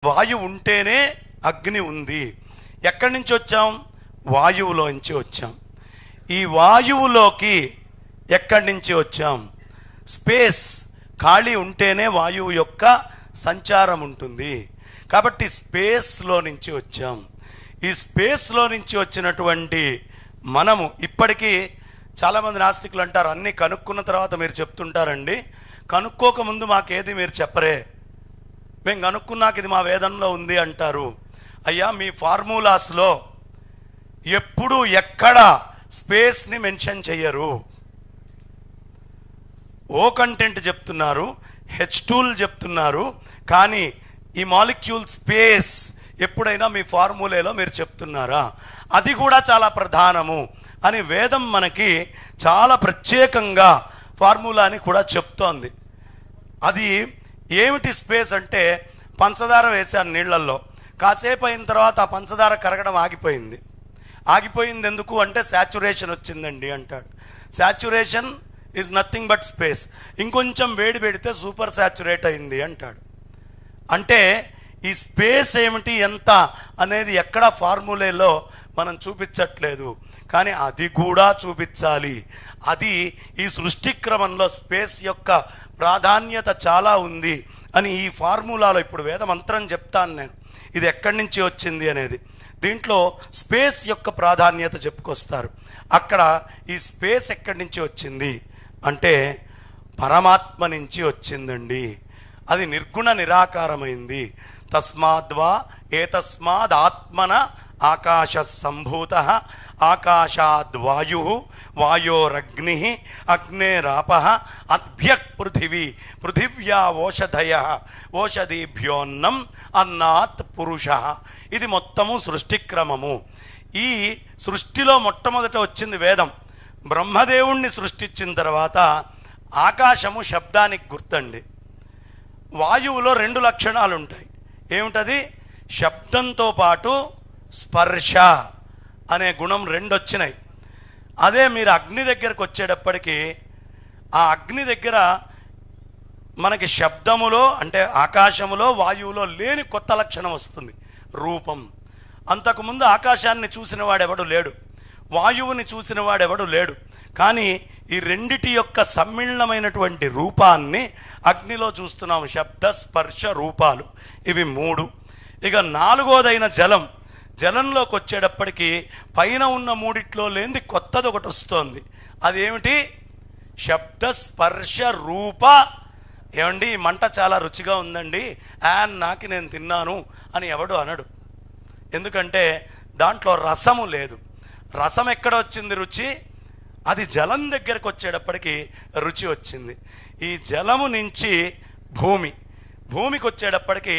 వాయువు ఉంటేనే అగ్ని ఉంది. ఎక్కడి నుంచి వచ్చాం? వాయువులోంచి వచ్చాం. ఈ వాయువులోకి ఎక్కడి నుంచి వచ్చాం? స్పేస్, ఖాళీ ఉంటేనే వాయువు యొక్క సంచారం ఉంటుంది. కాబట్టి స్పేస్లో నుంచి వచ్చాం. ఈ స్పేస్లో నుంచి వచ్చినటువంటి మనము ఇప్పటికీ చాలామంది నాస్తికులు అంటారు, అన్నీ కనుక్కున్న తర్వాత మీరు చెప్తుంటారండి, కనుక్కోకముందు మాకేది మీరు చెప్పరే, మేము కనుక్కున్నాక ఇది మా వేదంలో ఉంది అంటారు. అయ్యా, మీ ఫార్ములాస్లో ఎప్పుడు ఎక్కడ స్పేస్ని మెన్షన్ చెయ్యరు. ఓ కంటెంట్ చెప్తున్నారు, H2 చెప్తున్నారు, కానీ ఈ మాలిక్యూల్ స్పేస్ ఎప్పుడైనా మీ ఫార్ములేలో మీరు చెప్తున్నారా? అది కూడా చాలా ప్రధానము అని వేదం మనకి చాలా ప్రత్యేకంగా ఫార్ములాని కూడా చెప్తోంది. అది ఏమిటి స్పేస్ అంటే, పంచదార వేశాను నీళ్లల్లో, కాసేపు అయిన తర్వాత ఆ పంచదార కరగడం ఆగిపోయింది. ఆగిపోయింది ఎందుకు అంటే శాచురేషన్ వచ్చిందండి అంటాడు. Saturation is nothing but space. ఇంకొంచెం వేడి పెడితే సూపర్ శాచురేట్ అయింది అంటాడు. అంటే ఈ స్పేస్ ఏమిటి, ఎంత అనేది ఎక్కడ ఫార్ములేలో మనం చూపించట్లేదు, కానీ అది కూడా చూపించాలి. అది ఈ సృష్టి క్రమంలో స్పేస్ యొక్క ప్రాధాన్యత చాలా ఉంది అని ఈ ఫార్ములాలో ఇప్పుడు వేద మంత్రం చెప్తాను నేను, ఇది ఎక్కడి నుంచి వచ్చింది అనేది. దీంట్లో స్పేస్ యొక్క ప్రాధాన్యత చెప్పుకొస్తారు. అక్కడ ఈ స్పేస్ ఎక్కడి నుంచి వచ్చింది అంటే పరమాత్మ నుంచి వచ్చిందండి. అది నిర్గుణ నిరాకారమైంది. తస్మాద్వా ఏతస్మాద్ ఆత్మన ఆకాశ సంభూత ఆకాశాద్వాయు వాయోరగ్ని అగ్నేరాప అద్భ్యక్ పృథివీ పృథివ్యా ఓషధయ ఓషధీభ్యోన్నం అన్నాత్ పురుష. ఇది మొత్తము సృష్టిక్రమము. ఈ సృష్టిలో మొట్టమొదట వచ్చింది వేదం. బ్రహ్మదేవుణ్ణి సృష్టించిన తర్వాత ఆకాశము శబ్దానికి గుర్తండి. వాయువులో 2 లక్షణాలు ఉంటాయి. ఏమిటది? శబ్దంతో పాటు స్పర్శ అనే గుణం 2 వచ్చినాయి. అదే మీరు అగ్ని దగ్గరకు వచ్చేటప్పటికి ఆ అగ్ని దగ్గర మనకి శబ్దములో అంటే ఆకాశములో వాయువులో లేని కొత్త లక్షణం వస్తుంది, రూపం. అంతకుముందు ఆకాశాన్ని చూసిన వాడెవడు లేడు, వాయువుని చూసిన వాడెవడు లేడు, కానీ ఈ రెండిటి యొక్క సమ్మిళనమైనటువంటి రూపాన్ని అగ్నిలో చూస్తున్నాము. శబ్ద స్పర్శ రూపాలు ఇవి 3. ఇక 4వదైన జలం. జలంలోకి వచ్చేటప్పటికి పైన ఉన్న 3 లేనిది కొత్తది ఒకటి వస్తోంది. అదేమిటి? శబ్ద స్పర్శ రూప. ఏమండి, ఈ మంట చాలా రుచిగా ఉందండి, నాకి నేను తిన్నాను అని ఎవడు అనడు. ఎందుకంటే దాంట్లో రసము లేదు. రసం ఎక్కడ వచ్చింది? రుచి. అది జలం దగ్గరకు వచ్చేటప్పటికి రుచి వచ్చింది. ఈ జలము నుంచి భూమికి వచ్చేటప్పటికి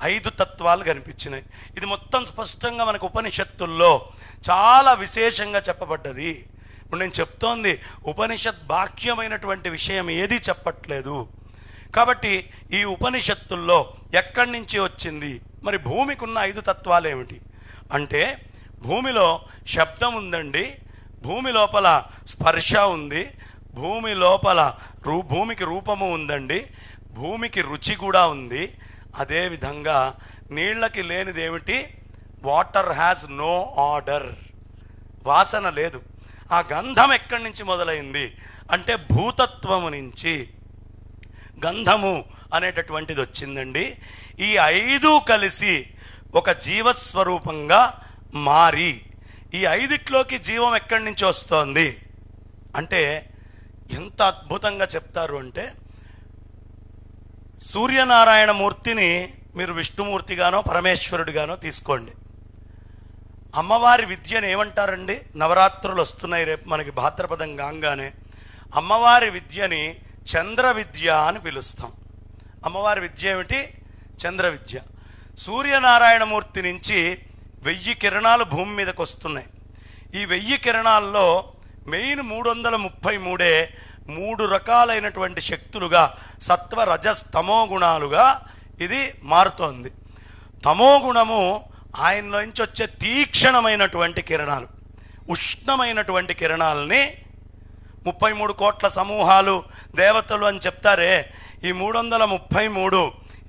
5 తత్వాలు కనిపించినాయి. ఇది మొత్తం స్పష్టంగా మనకు ఉపనిషత్తుల్లో చాలా విశేషంగా చెప్పబడ్డది. ఇప్పుడు నేను చెప్తోంది ఉపనిషత్ బాహ్యమైనటువంటి విషయం ఏది చెప్పట్లేదు. కాబట్టి ఈ ఉపనిషత్తుల్లో ఎక్కడి నుంచి వచ్చింది? మరి భూమికి ఉన్న 5 తత్వాలు ఏమిటి అంటే, భూమిలో శబ్దం ఉందండి, భూమి లోపల స్పర్శ ఉంది, భూమి లోపల భూమికి రూపము ఉందండి, భూమికి రుచి కూడా ఉంది. అదేవిధంగా నీళ్ళకి లేనిది ఏమిటి? వాటర్ హ్యాస్ నో ఆర్డర్, వాసన లేదు. ఆ గంధం ఎక్కడి నుంచి మొదలైంది అంటే భూతత్వము నుంచి గంధము అనేటటువంటిది వచ్చిందండి. ఈ 5 కలిసి ఒక జీవస్వరూపంగా మారి ఈ 5 జీవం ఎక్కడి నుంచి వస్తోంది అంటే ఎంత అద్భుతంగా చెప్తారు అంటే, సూర్యనారాయణ మూర్తిని మీరు విష్ణుమూర్తిగానో పరమేశ్వరుడిగానో తీసుకోండి. అమ్మవారి విద్యను ఏమంటారండి? నవరాత్రులు వస్తున్నాయి రేపు మనకి, భాద్రపదం కాగానే అమ్మవారి విద్యని చంద్ర విద్య అని పిలుస్తాం. అమ్మవారి విద్య ఏమిటి? చంద్ర విద్య. సూర్యనారాయణమూర్తి నుంచి 1000 కిరణాలు భూమి మీదకి వస్తున్నాయి. ఈ 1000 కిరణాల్లో మెయిన్ 333 3 రకాలైనటువంటి శక్తులుగా సత్వ రజస్ తమో గుణాలుగా ఇది మారుతోంది. తమో గుణము ఆయనలో నుంచి వచ్చే తీక్షణమైనటువంటి కిరణాలు, ఉష్ణమైనటువంటి కిరణాలని 33 కోట్ల సమూహాలు దేవతలు అని చెప్తారే, ఈ 333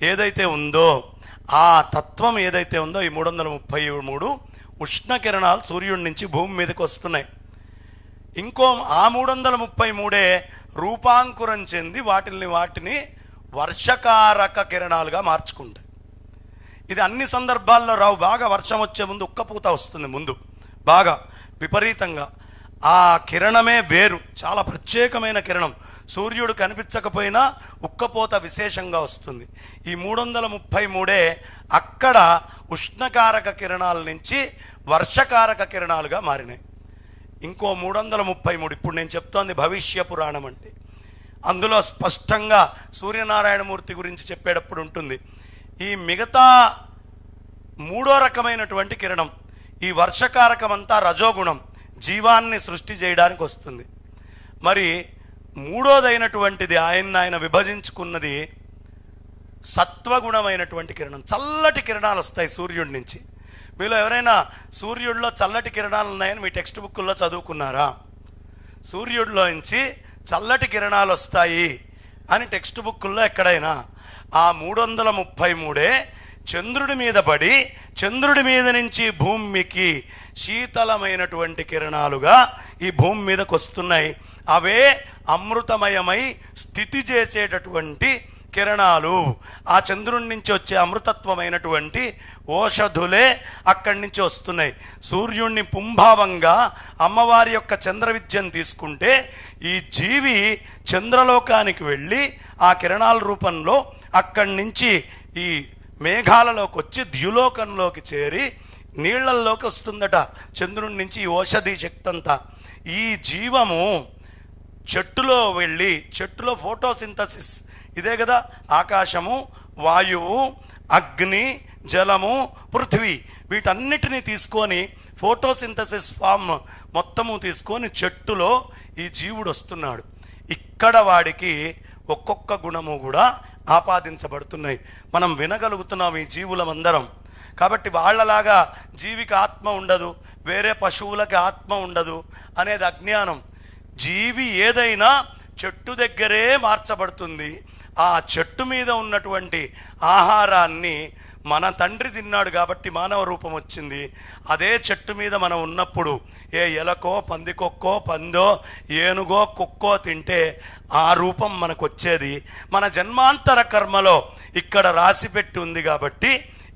ఏదైతే ఉందో ఆ తత్వం ఏదైతే ఉందో ఈ 333 ఉష్ణకిరణాలు సూర్యుడి నుంచి భూమి మీదకి వస్తున్నాయి. ఇంకో ఆ 333 రూపాంకురం చెంది వాటిని వర్షకారక కిరణాలుగా మార్చుకుంటాయి. ఇది అన్ని సందర్భాల్లో రావు. బాగా వర్షం వచ్చే ముందు ఉక్కపోత వస్తుంది, ముందు బాగా విపరీతంగా. ఆ కిరణమే వేరు, చాలా ప్రత్యేకమైన కిరణం. సూర్యుడు కనిపించకపోయినా ఉక్కపోత విశేషంగా వస్తుంది. ఈ 333 అక్కడ ఉష్ణకారక కిరణాల నుంచి వర్షకారక కిరణాలుగా మారినాయి. ఇంకో 333 ఇప్పుడు నేను చెప్తోంది భవిష్య పురాణం అంటే. అందులో స్పష్టంగా సూర్యనారాయణమూర్తి గురించి చెప్పేటప్పుడు ఉంటుంది. ఈ మిగతా మూడో రకమైనటువంటి కిరణం, ఈ వర్షకారకం అంతా రజోగుణం, జీవాన్ని సృష్టి చేయడానికి వస్తుంది. మరి మూడోదైనటువంటిది ఆయన విభజించుకున్నది సత్వగుణమైనటువంటి కిరణం. చల్లటి కిరణాలు వస్తాయి సూర్యుడి నుంచి. మీలో ఎవరైనా సూర్యుడిలో చల్లటి కిరణాలు ఉన్నాయని మీ టెక్స్ట్ బుక్కుల్లో చదువుకున్నారా? సూర్యుడిలో నుంచి చల్లటి కిరణాలు వస్తాయి అని టెక్స్ట్ బుక్కుల్లో ఎక్కడైనా? ఆ 333 చంద్రుడి మీద పడి చంద్రుడి మీద నుంచి భూమికి శీతలమైనటువంటి కిరణాలుగా ఈ భూమి మీదకి వస్తున్నాయి. అవే అమృతమయమై స్థితి చేసేటటువంటి కిరణాలు. ఆ చంద్రుడి నుంచి వచ్చే అమృతత్వమైనటువంటి ఓషధులే అక్కడి నుంచి వస్తున్నాయి. సూర్యుడిని పుంభావంగా అమ్మవారి యొక్క చంద్ర విద్యను తీసుకుంటే ఈ జీవి చంద్రలోకానికి వెళ్ళి ఆ కిరణాల రూపంలో అక్కడి నుంచి ఈ మేఘాలలోకి వచ్చి ద్యులోకంలోకి చేరి నీళ్లల్లోకి వస్తుందట చంద్రుడి నుంచి ఈ ఓషధి శక్తి అంతా. ఈ జీవము చెట్టులో వెళ్ళి, చెట్టులో ఫోటోసింథసిస్ ఇదే కదా, ఆకాశము, వాయువు, అగ్ని, జలము, పృథ్వీ, వీటన్నిటినీ తీసుకొని ఫోటోసింథసిస్ ఫామ్ మొత్తము తీసుకొని చెట్టులో ఈ జీవుడు వస్తున్నాడు. ఇక్కడ వాడికి ఒక్కొక్క గుణము కూడా ఆపాదించబడుతున్నాయి. మనం వినగలుగుతున్నాం ఈ జీవులమందరం. కాబట్టి వాళ్ళలాగా జీవికి ఆత్మ ఉండదు, వేరే పశువులకి ఆత్మ ఉండదు అనేది అజ్ఞానం. జీవి ఏదైనా చెట్టు దగ్గరే మార్చబడుతుంది. ఆ చెట్టు మీద ఉన్నటువంటి ఆహారాన్ని మన తండ్రి తిన్నాడు కాబట్టి మానవ రూపం వచ్చింది. అదే చెట్టు మీద మనం ఉన్నప్పుడు ఏ ఎలకో, పందికొక్కో, పందో, ఏనుగో, కుక్కో తింటే ఆ రూపం మనకు వచ్చేది. మన జన్మాంతర కర్మలో ఇక్కడ రాసిపెట్టి ఉంది కాబట్టి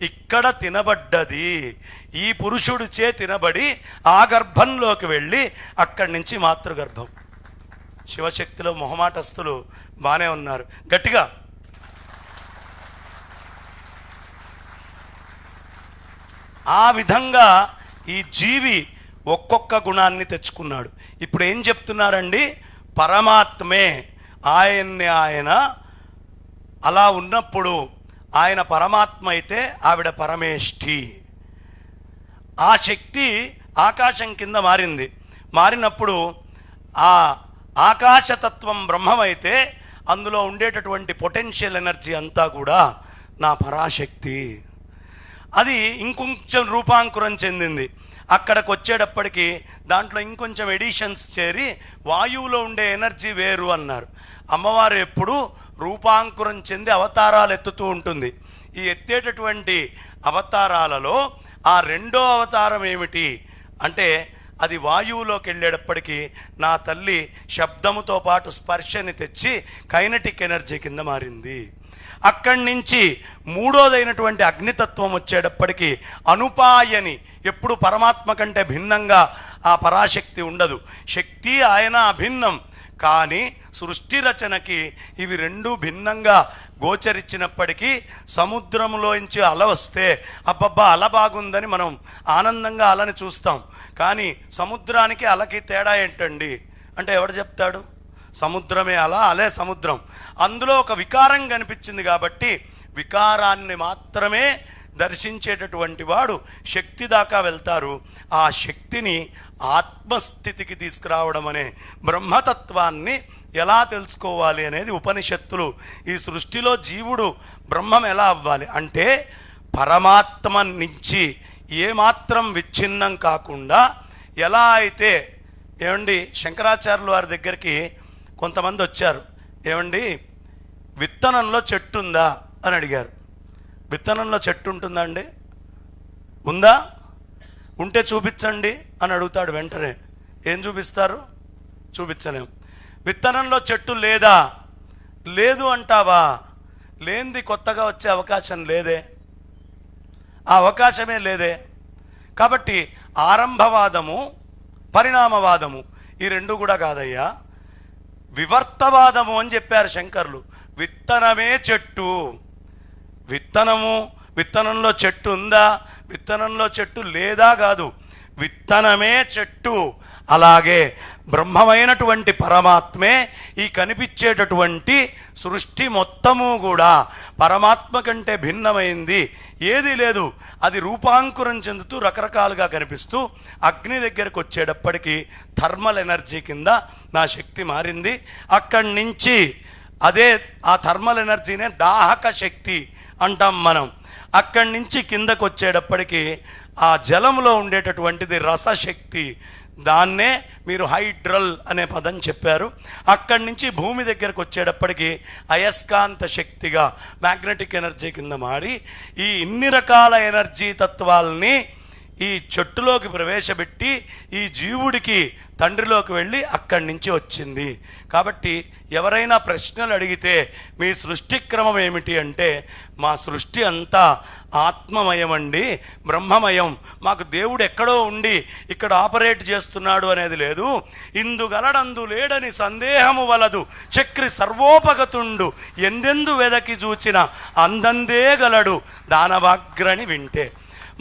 ఇక్కడ తినబడ్డది. ఈ పురుషుడిచే తినబడి ఆ గర్భంలోకి వెళ్ళి అక్కడి నుంచి మాతృగర్భం. శివశక్తిలో మొహమాటస్తులు బాగానే ఉన్నారు, గట్టిగా. ఆ విధంగా ఈ జీవి ఒక్కొక్క గుణాన్ని తెచ్చుకున్నాడు. ఇప్పుడు ఏం చెప్తున్నారండి? పరమాత్మే ఆయన అలా ఉన్నప్పుడు ఆయన పరమాత్మ అయితే ఆవిడ పరమేష్ఠి. ఆ శక్తి ఆకాశం కింద మారింది. మారినప్పుడు ఆ ఆకాశతత్వం బ్రహ్మమైతే అందులో ఉండేటటువంటి పొటెన్షియల్ ఎనర్జీ అంతా కూడా నా పరాశక్తి. అది ఇంకొంచెం రూపాంకురం చెందింది. అక్కడికి వచ్చేటప్పటికి దాంట్లో ఇంకొంచెం ఎడిషన్స్ చేరి వాయువులో ఉండే ఎనర్జీ వేరు అన్నారు. అమ్మవారు ఎప్పుడు రూపాంకురం చెంది అవతారాలు ఎత్తుతూ ఉంటుంది. ఈ ఎత్తేటటువంటి అవతారాలలో ఆ రెండో అవతారం ఏమిటి అంటే అది వాయువులోకి వెళ్ళేటప్పటికీ నా తల్లి శబ్దముతో పాటు స్పర్శని తెచ్చి కైనటిక్ ఎనర్జీ కింద మారింది. అక్కడి నుంచి మూడోదైనటువంటి అగ్నితత్వం వచ్చేటప్పటికి అనుపాయని, ఎప్పుడు పరమాత్మ కంటే భిన్నంగా ఆ పరాశక్తి ఉండదు. శక్తి ఆయన అభిన్నం, కానీ సృష్టి రచనకి ఇవి రెండూ భిన్నంగా గోచరించినప్పటికీ సముద్రంలోంచి అల వస్తే అబ్బబ్బా అల బాగుందని మనం ఆనందంగా అలని చూస్తాం. కానీ సముద్రానికి అలకి తేడా ఏంటండి అంటే ఎవడు చెప్తాడు? సముద్రమే అల, అలే సముద్రం. అందులో ఒక వికారం కనిపించింది కాబట్టి వికారాన్ని మాత్రమే దర్శించేటటువంటి వాడు శక్తి దాకా వెళ్తారు. ఆ శక్తిని ఆత్మస్థితికి తీసుకురావడం అనే బ్రహ్మతత్వాన్ని ఎలా తెలుసుకోవాలి అనేది ఉపనిషత్తులు. ఈ సృష్టిలో జీవుడు బ్రహ్మం ఎలా అవ్వాలి అంటే పరమాత్మ నుంచి ఏమాత్రం విచ్ఛిన్నం కాకుండా ఎలా అయితే. ఏమండి, శంకరాచార్యుల వారి దగ్గరికి కొంతమంది వచ్చారు. ఏమండి, విత్తనంలో చెట్టు ఉందా అని అడిగారు. విత్తనంలో చెట్టు ఉంటుందండి? ఉందా? ఉంటే చూపించండి అని అడుగుతాడు వెంటనే. ఏం చూపిస్తారు? చూపించలేం. విత్తనంలో చెట్టు లేదా? లేదు అంటావా? లేనిది కొత్తగా వచ్చే అవకాశం లేదే, ఆ అవకాశమే లేదే. కాబట్టి ఆరంభవాదము, పరిణామవాదము ఈ రెండు కూడా కాదయ్యా, వివర్తవాదము అని చెప్పారు శంకర్లు. విత్తనమే చెట్టు. విత్తనంలో చెట్టు ఉందా, విత్తనంలో చెట్టు లేదా కాదు, విత్తనమే చెట్టు. అలాగే బ్రహ్మమైనటువంటి పరమాత్మే ఈ కనిపించేటటువంటి సృష్టి మొత్తము కూడా పరమాత్మ కంటే భిన్నమైంది ఏదీ లేదు. అది రూపాంకురం చెందుతూ రకరకాలుగా కనిపిస్తూ అగ్ని దగ్గరకు వచ్చేటప్పటికి థర్మల్ ఎనర్జీ కింద నా శక్తి మారింది. అక్కడి నుంచి అదే ఆ థర్మల్ ఎనర్జీనే దాహక శక్తి అంటాం మనం. అక్కడి నుంచి కిందకు వచ్చేటప్పటికి ఆ జలంలో ఉండేటటువంటిది రసశక్తి, దాన్నే మీరు హైడ్రల్ అనే పదం చెప్పారు. అక్కడి నుంచి భూమి దగ్గరకు వచ్చేటప్పటికి అయస్కాంత శక్తిగా మ్యాగ్నెటిక్ ఎనర్జీ కింద మారి ఈ ఇన్ని రకాల ఎనర్జీ తత్వాల్ని ఈ చెట్టులోకి ప్రవేశపెట్టి ఈ జీవుడికి తండ్రిలోకి వెళ్ళి అక్కడి నుంచి వచ్చింది. కాబట్టి ఎవరైనా ప్రశ్నలు అడిగితే మీ సృష్టి క్రమం ఏమిటి అంటే, మా సృష్టి అంతా ఆత్మమయం అండి, బ్రహ్మమయం. మాకు దేవుడు ఎక్కడో ఉండి ఇక్కడ ఆపరేట్ చేస్తున్నాడు అనేది లేదు. ఇందుగలడందు లేడని సందేహము వలదు, చక్రి సర్వోపగతుండు ఎందెందు వెదకి చూచిన అందందే గలడు దానవాగ్రని వింటే.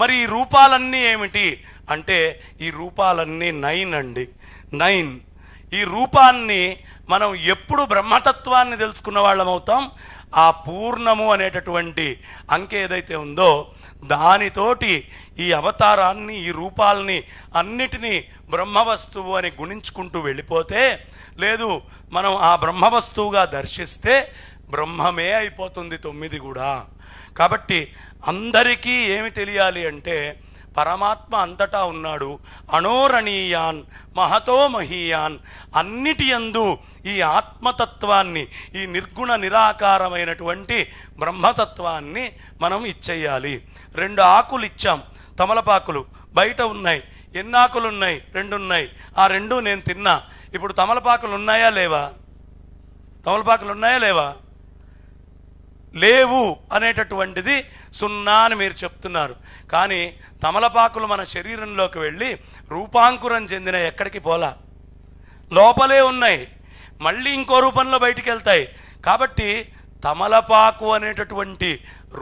మరి ఈ రూపాలన్నీ ఏమిటి అంటే, ఈ రూపాలన్నీ 9 అండి, 9. ఈ రూపాన్ని మనం ఎప్పుడు బ్రహ్మతత్వాన్ని తెలుసుకున్న వాళ్ళం అవుతాం. ఆ పూర్ణము అనేటటువంటి అంకె ఏదైతే ఉందో దానితోటి ఈ అవతారాన్ని, ఈ రూపాలని అన్నిటినీ బ్రహ్మవస్తువు అని గుణించుకుంటూ వెళ్ళిపోతే, లేదు మనం ఆ బ్రహ్మవస్తువుగా దర్శిస్తే బ్రహ్మమే అయిపోతుంది 9 కూడా. కాబట్టి అందరికీ ఏమి తెలియాలి అంటే, పరమాత్మ అంతటా ఉన్నాడు, అణోరణీయాన్ మహతో మహీయాన్. అన్నిటి యందు ఈ ఆత్మతత్వాన్ని, ఈ నిర్గుణ నిరాకారమైనటువంటి బ్రహ్మతత్వాన్ని మనం ఇచ్చేయాలి. 2 ఆకులు ఇచ్చాం, తమలపాకులు బయట ఉన్నాయి. ఎన్ని ఆకులు ఉన్నాయి? 2 ఉన్నాయి. ఆ 2 నేను తిన్నా. ఇప్పుడు తమలపాకులు ఉన్నాయా లేవా? తమలపాకులు ఉన్నాయా లేవా? లేవు అనేటటువంటిది 0 అని మీరు చెప్తున్నారు. కానీ తమలపాకులు మన శరీరంలోకి వెళ్ళి రూపాంకురం చెందిన ఎక్కడికి పోలా, లోపలే ఉన్నాయి, మళ్ళీ ఇంకో రూపంలో బయటికి వెళ్తాయి. కాబట్టి తమలపాకు అనేటటువంటి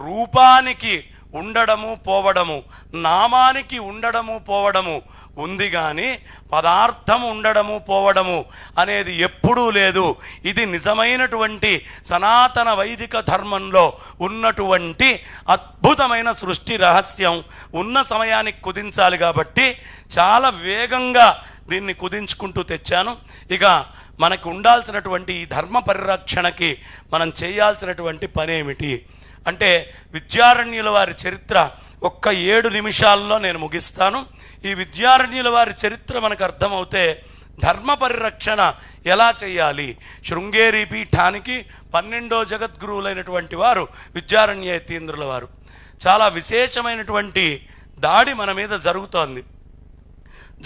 రూపానికి ఉండడము పోవడము, నామానికి ఉండడము పోవడము ఉంది, కానీ పదార్థము ఉండడము పోవడము అనేది ఎప్పుడూ లేదు. ఇది నిజమైనటువంటి సనాతన వైదిక ధర్మంలో ఉన్నటువంటి అద్భుతమైన సృష్టి రహస్యం. ఉన్న సమయానికి కుదించాలి కాబట్టి చాలా వేగంగా దీన్ని కుదించుకుంటూ తెచ్చాను. ఇక మనకు ఉండాల్సినటువంటి ఈ ధర్మ పరిరక్షణకి మనం చేయాల్సినటువంటి పని ఏమిటి అంటే, విద్యారణ్యుల వారి చరిత్ర ఒక్క 7 నిమిషాల్లో నేను ముగిస్తాను. ఈ విద్యారణ్యుల వారి చరిత్ర మనకు అర్థమవుతే ధర్మ పరిరక్షణ ఎలా చేయాలి. శృంగేరి పీఠానికి 12వ జగద్గురువులైనటువంటి వారు విద్యారణ్య యతీంద్రుల వారు. చాలా విశేషమైనటువంటి దాడి మన మీద జరుగుతోంది.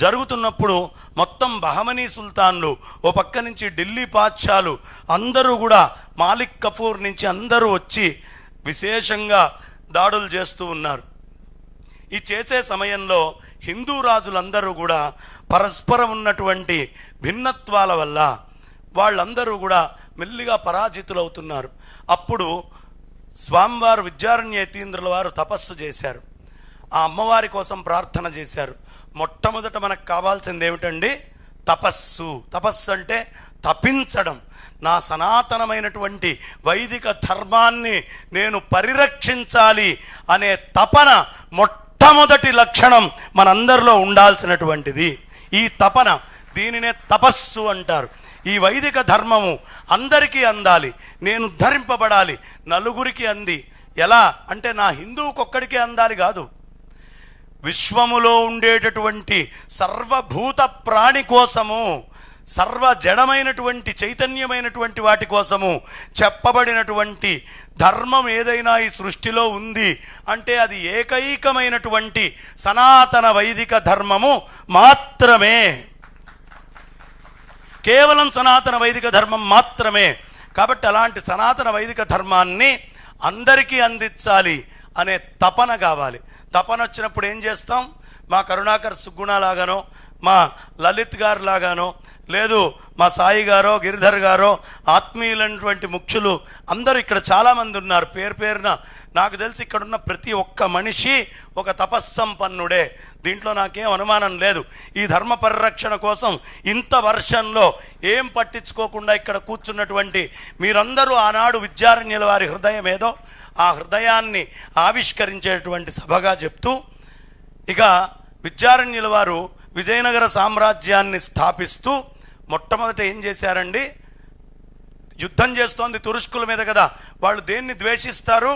జరుగుతున్నప్పుడు మొత్తం బహమనీ సుల్తాన్లు, ఓ పక్క నుంచి ఢిల్లీ పాద్షాలు అందరూ కూడా, మాలిక్ కఫూర్ నుంచి అందరూ వచ్చి విశేషంగా దాడులు చేస్తూ ఉన్నారు. ఈ చేసే సమయంలో హిందూ రాజులందరూ కూడా పరస్పరం ఉన్నటువంటి భిన్నత్వాల వల్ల వాళ్ళందరూ కూడా మెల్లిగా పరాజితులవుతున్నారు. అప్పుడు స్వామివారు విద్యారణ్య యతీంద్రుల వారు తపస్సు చేశారు. ఆ అమ్మవారి కోసం ప్రార్థన చేశారు. మొట్టమొదట మనకు కావాల్సింది ఏమిటండి? తపస్సు. తపస్సు అంటే తపించడం. నా సనాతనమైనటువంటి వైదిక ధర్మాన్ని నేను పరిరక్షించాలి అనే తపన మొట్టమొదటి లక్షణం మనందరిలో ఉండాల్సినటువంటిది. ఈ తపన, దీనినే తపస్సు అంటారు. ఈ వైదిక ధర్మము అందరికీ అందాలి, నేను ధరింపబడాలి, నలుగురికి అంది. ఎలా అంటే, నా హిందువుకొక్కడికే అందాలి కాదు, విశ్వములో ఉండేటటువంటి సర్వభూత ప్రాణి కోసము, సర్వ జడమైనటువంటి చైతన్యమైనటువంటి వాటి కోసము చెప్పబడినటువంటి ధర్మం ఏదైనా ఈ సృష్టిలో ఉంది అంటే అది ఏకైకమైనటువంటి సనాతన వైదిక ధర్మము మాత్రమే. కేవలం సనాతన వైదిక ధర్మం మాత్రమే. కాబట్టి అలాంటి సనాతన వైదిక ధర్మాన్ని అందరికీ అందించాలి అనే తపన కావాలి. తపన వచ్చినప్పుడు ఏం చేస్తాం? మా కరుణాకర్ సుగ్గుణ లాగానో, మా లలిత్ గారు లాగానో, లేదు మా సాయి గారో గిరిధర్ గారో ఆత్మీయులైనటువంటి ముఖ్యులు అందరూ ఇక్కడ చాలామంది ఉన్నారు. పేరు పేరున నాకు తెలిసి ఇక్కడున్న ప్రతి ఒక్క మనిషి ఒక తపస్సంపన్నుడే. దీంట్లో నాకేం అనుమానం లేదు. ఈ ధర్మ పరిరక్షణ కోసం ఇంత వర్షంలో ఏం పట్టించుకోకుండా ఇక్కడ కూర్చున్నటువంటి మీరందరూ ఆనాడు విద్యారణ్యుల వారి హృదయం ఏదో ఆ హృదయాన్ని ఆవిష్కరించేటువంటి సభగా చెప్తూ, ఇక విద్యారణ్యుల వారు విజయనగర సామ్రాజ్యాన్ని స్థాపిస్తూ మొట్టమొదట ఏం చేశారండి? యుద్ధం చేస్తోంది తురుష్కుల మీద కదా. వాళ్ళు దేన్ని ద్వేషిస్తారు?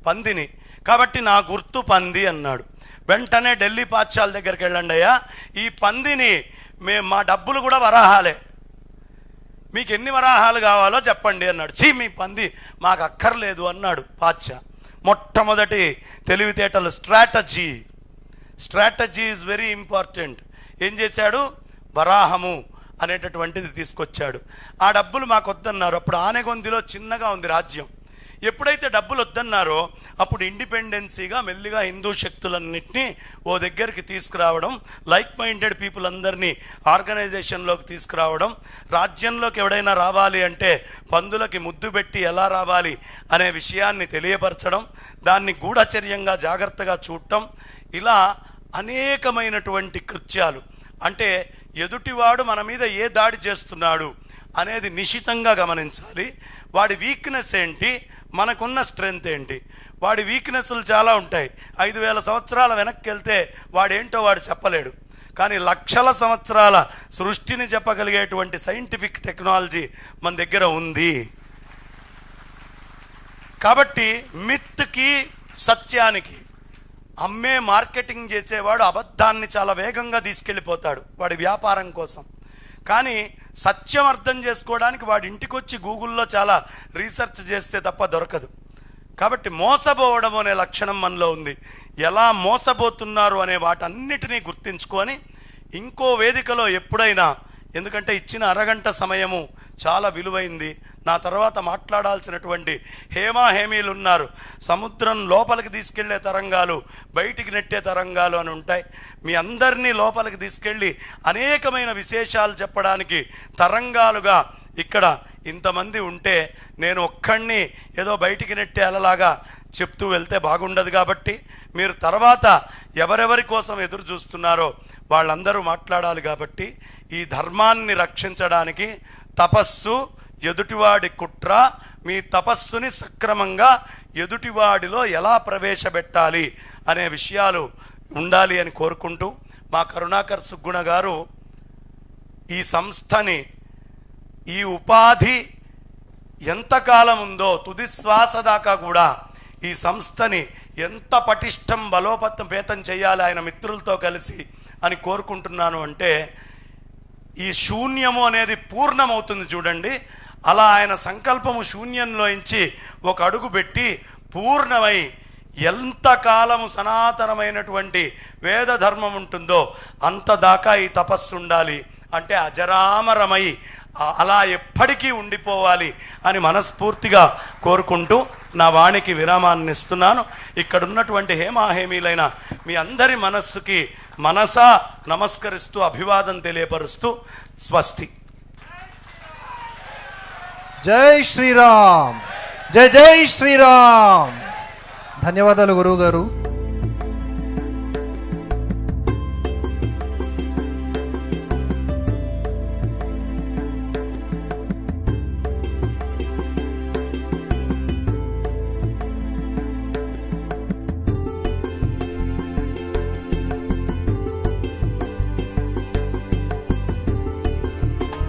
పందిని. కాబట్టి నా గుర్తు పంది అన్నాడు. వెంటనే ఢిల్లీ పాఠశాల దగ్గరికి వెళ్ళండి అయ్యా, ఈ పందిని మా డబ్బులు కూడా వరాహాలే, మీకు ఎన్ని వరాహాలు కావాలో చెప్పండి అన్నాడు. చీ, మీ పంది మాకు అక్కర్లేదు అన్నాడు పాత్షా. మొట్టమొదటి తెలివితేటలు స్ట్రాటజీ ఈజ్ వెరీ ఇంపార్టెంట్. ఏం చేశాడు? వరాహము అనేటటువంటిది తీసుకొచ్చాడు. ఆ డబ్బులు మాకు వద్దన్నారు. అప్పుడు ఆనెగొందిలో చిన్నగా ఉంది రాజ్యం. ఎప్పుడైతే డబ్బులు వద్దన్నారో అప్పుడు ఇండిపెండెన్సీగా మెల్లిగా హిందూ శక్తులన్నింటినీ ఓ దగ్గరికి తీసుకురావడం, లైక్ మైండెడ్ పీపుల్ అందరినీ ఆర్గనైజేషన్లోకి తీసుకురావడం, రాజ్యంలోకి ఎవడైనా రావాలి అంటే పందులకి ముద్దు పెట్టి ఎలా రావాలి అనే విషయాన్ని తెలియపరచడం, దాన్ని గూఢచర్యంగా జాగ్రత్తగా చూడటం, ఇలా అనేకమైనటువంటి కృత్యాలు. అంటే ఎదుటివాడు మన మీద ఏ దాడి చేస్తున్నాడు అనేది నిశితంగా గమనించాలి. వాడి వీక్నెస్ ఏంటి, మనకున్న స్ట్రెంగ్త్ ఏంటి. వాడి వీక్నెస్లు చాలా ఉంటాయి. 5000 సంవత్సరాల వెనక్కి వెళ్తే వాడేంటో వాడు చెప్పలేడు. కానీ లక్షల సంవత్సరాల సృష్టిని చెప్పగలిగేటువంటి సైంటిఫిక్ టెక్నాలజీ మన దగ్గర ఉంది. కాబట్టి మిత్కి సత్యానికి అమ్మే మార్కెటింగ్ చేసేవాడు అబద్ధాన్ని చాలా వేగంగా తీసుకెళ్ళిపోతాడు వాడి వ్యాపారం కోసం. కానీ సత్యం అర్థం చేసుకోవడానికి వాడి ఇంటికి వచ్చి గూగుల్లో చాలా రీసెర్చ్ చేస్తే తప్ప దొరకదు. కాబట్టి మోసపోవడం అనే లక్షణం మనలో ఉంది. ఎలా మోసపోతున్నారు అనే వాటన్నిటినీ గుర్తించుకొని ఇంకో వేదికలో ఎప్పుడైనా, ఎందుకంటే ఇచ్చిన అరగంట సమయము చాలా విలువైంది. నా తర్వాత మాట్లాడాల్సినటువంటి హేమీలు ఉన్నారు. సముద్రం లోపలికి తీసుకెళ్లే తరంగాలు, బయటికి నెట్టే తరంగాలు అని ఉంటాయి. మీ అందరినీ లోపలికి తీసుకెళ్ళి అనేకమైన విశేషాలు చెప్పడానికి తరంగాలుగా ఇక్కడ ఇంతమంది ఉంటే నేను ఒక్కడిని ఏదో బయటికి నెట్టే అలలాగా చెప్తూ వెళ్తే బాగుండదు. కాబట్టి మీరు తర్వాత ఎవరెవరి కోసం ఎదురు చూస్తున్నారో వాళ్ళందరూ మాట్లాడాలి. కాబట్టి ఈ ధర్మాన్ని రక్షించడానికి తపస్సు, ఎదుటివాడి కుట్ర, మీ తపస్సుని సక్రమంగా ఎదుటివాడిలో ఎలా ప్రవేశపెట్టాలి అనే విషయాలు ఉండాలి అని కోరుకుంటూ, మా కరుణాకర్ సుగ్గుణ గారు ఈ సంస్థని, ఈ ఉపాధి ఎంతకాలం ఉందో తుది శ్వాస దాకా కూడా ఈ సంస్థని ఎంత పటిష్టం బలోపేతం చేయాలి ఆయన మిత్రులతో కలిసి అని కోరుకుంటున్నాను. అంటే ఈ శూన్యము అనేది పూర్ణమవుతుంది చూడండి, అలా ఆయన సంకల్పము శూన్యంలోంచి ఒక అడుగు పెట్టి పూర్ణమై ఎంతకాలము సనాతనమైనటువంటి వేద ధర్మం ఉంటుందో అంత దాకా ఈ తపస్సు ఉండాలి. అంటే అజరామరమై అలా ఎప్పటికీ ఉండిపోవాలి అని మనస్ఫూర్తిగా కోరుకుంటూ నా వాణికి విరామాన్ని ఇస్తున్నాను. ఇక్కడ ఉన్నటువంటి హేమీలైన మీ అందరి మనస్సుకి మనసా నమస్కరిస్తూ అభివాదం తెలియపరుస్తూ స్వస్తి. జై శ్రీరామ్, జై జై శ్రీరామ్. ధన్యవాదాలు గురువు గారు.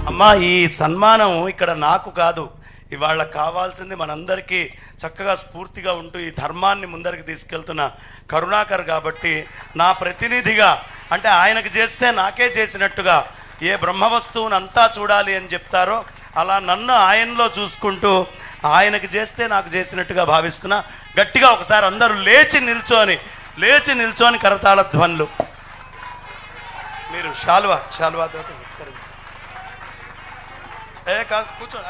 అమ్మా, ఈ సన్మానం ఇక్కడ నాకు కాదు, ఇవాళ కావాల్సింది మనందరికీ చక్కగా స్ఫూర్తిగా ఉంటూ ఈ ధర్మాన్ని ముందరికి తీసుకెళ్తున్న కరుణాకర్. కాబట్టి నా ప్రతినిధిగా, అంటే ఆయనకు చేస్తే నాకే చేసినట్టుగా ఏ బ్రహ్మ వస్తువుని అంతా చూడాలి అని చెప్తారో అలా నన్ను ఆయనలో చూసుకుంటూ ఆయనకి చేస్తే నాకు చేసినట్టుగా భావిస్తున్నా. గట్టిగా ఒకసారి అందరూ లేచి నిల్చొని కరతాళ ధ్వనులు. మీరు శాల్వా తోటి సత్కరించండి. కాదు కూర్చోండి.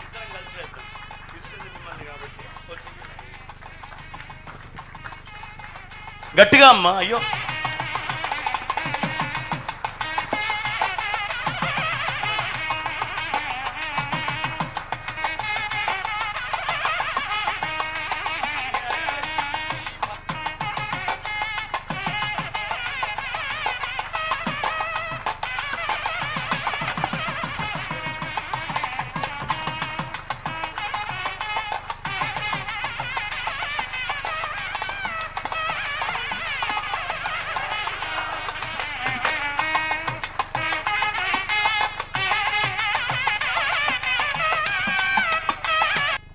ఇద్దరం కలిసి వేద్దాం. పిలిచింది మిమ్మల్ని కాబట్టి గట్టిగా అమ్మా. అయ్యో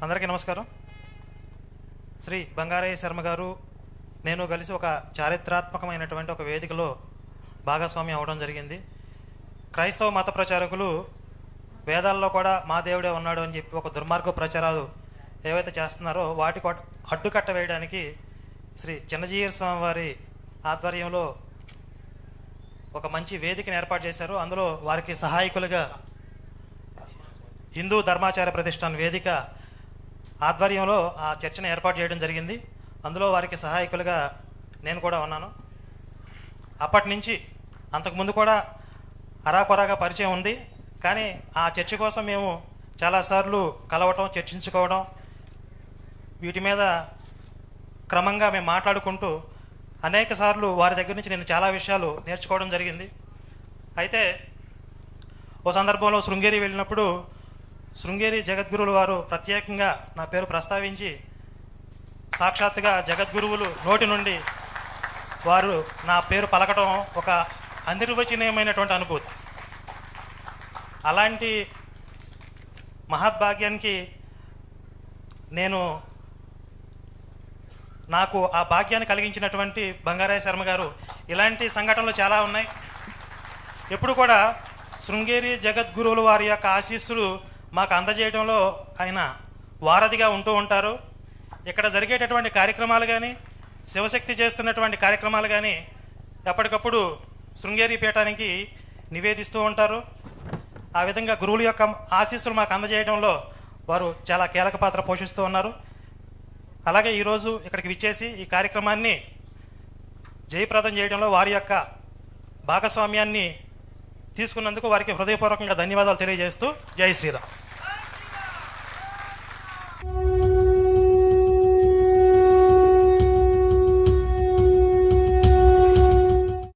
అందరికీ నమస్కారం. శ్రీ బంగారయ్య శర్మ గారు నేను కలిసి ఒక చారిత్రాత్మకమైనటువంటి ఒక వేదికలో భాగస్వామ్యం అవడం జరిగింది. క్రైస్తవ మత ప్రచారకులు వేదాల్లో కూడా మా దేవుడే ఉన్నాడు అని చెప్పి ఒక దుర్మార్గ ప్రచారాలు ఏవైతే చేస్తున్నారో వాటికి అడ్డుకట్ట వేయడానికి శ్రీ చిన్నజీయర్ స్వామి వారి ఆధ్వర్యంలో ఒక మంచి వేదికను ఏర్పాటు చేశారు. అందులో వారికి సహాయకులుగా హిందూ ధర్మాచార ప్రతిష్టాన్ వేదిక ఆధ్వర్యంలో ఆ చర్చను ఏర్పాటు చేయడం జరిగింది. అందులో వారికి సహాయకులుగా నేను కూడా ఉన్నాను. అప్పటి నుంచి అంతకుముందు కూడా అరాకొరాగా పరిచయం ఉంది. కానీ ఆ చర్చ కోసం మేము చాలాసార్లు కలవటం, చర్చించుకోవడం, వీటి మీద క్రమంగా మేము మాట్లాడుకుంటూ అనేక సార్లు వారి దగ్గర నుంచి నేను చాలా విషయాలు నేర్చుకోవడం జరిగింది. అయితే ఓ సందర్భంలో శృంగేరి వెళ్ళినప్పుడు శృంగేరి జగద్గురువులు వారు ప్రత్యేకంగా నా పేరు ప్రస్తావించి సాక్షాత్తుగా జగద్గురువులు నోటి నుండి వారు నా పేరు పలకటం ఒక అనిర్వచనీయమైనటువంటి అనుభూతి. అలాంటి మహద్భాగ్యానికి నాకు ఆ భాగ్యాన్ని కలిగించినటువంటి బంగారయ్య శర్మ గారు ఇలాంటి సంఘటనలు చాలా ఉన్నాయి. ఎప్పుడు కూడా శృంగేరి జగద్గురువుల వారి యొక్క ఆశీస్సులు మాకు అందజేయడంలో ఆయన వారధిగా ఉంటూ ఉంటారు. ఇక్కడ జరిగేటటువంటి కార్యక్రమాలు కానీ, శివశక్తి చేస్తున్నటువంటి కార్యక్రమాలు కానీ ఎప్పటికప్పుడు శృంగేరి పీఠానికి నివేదిస్తూ ఉంటారు. ఆ విధంగా గురువుల యొక్క ఆశీస్సులు మాకు అందజేయడంలో వారు చాలా కీలక పాత్ర పోషిస్తూ ఉన్నారు. అలాగే ఈరోజు ఇక్కడికి విచ్చేసి ఈ కార్యక్రమాన్ని జయప్రదం చేయడంలో వారి యొక్క భాగస్వామ్యాన్ని తీసుకున్నందుకు వారికి హృదయపూర్వకంగా ధన్యవాదాలు తెలియజేస్తూ జై శ్రీరామ్.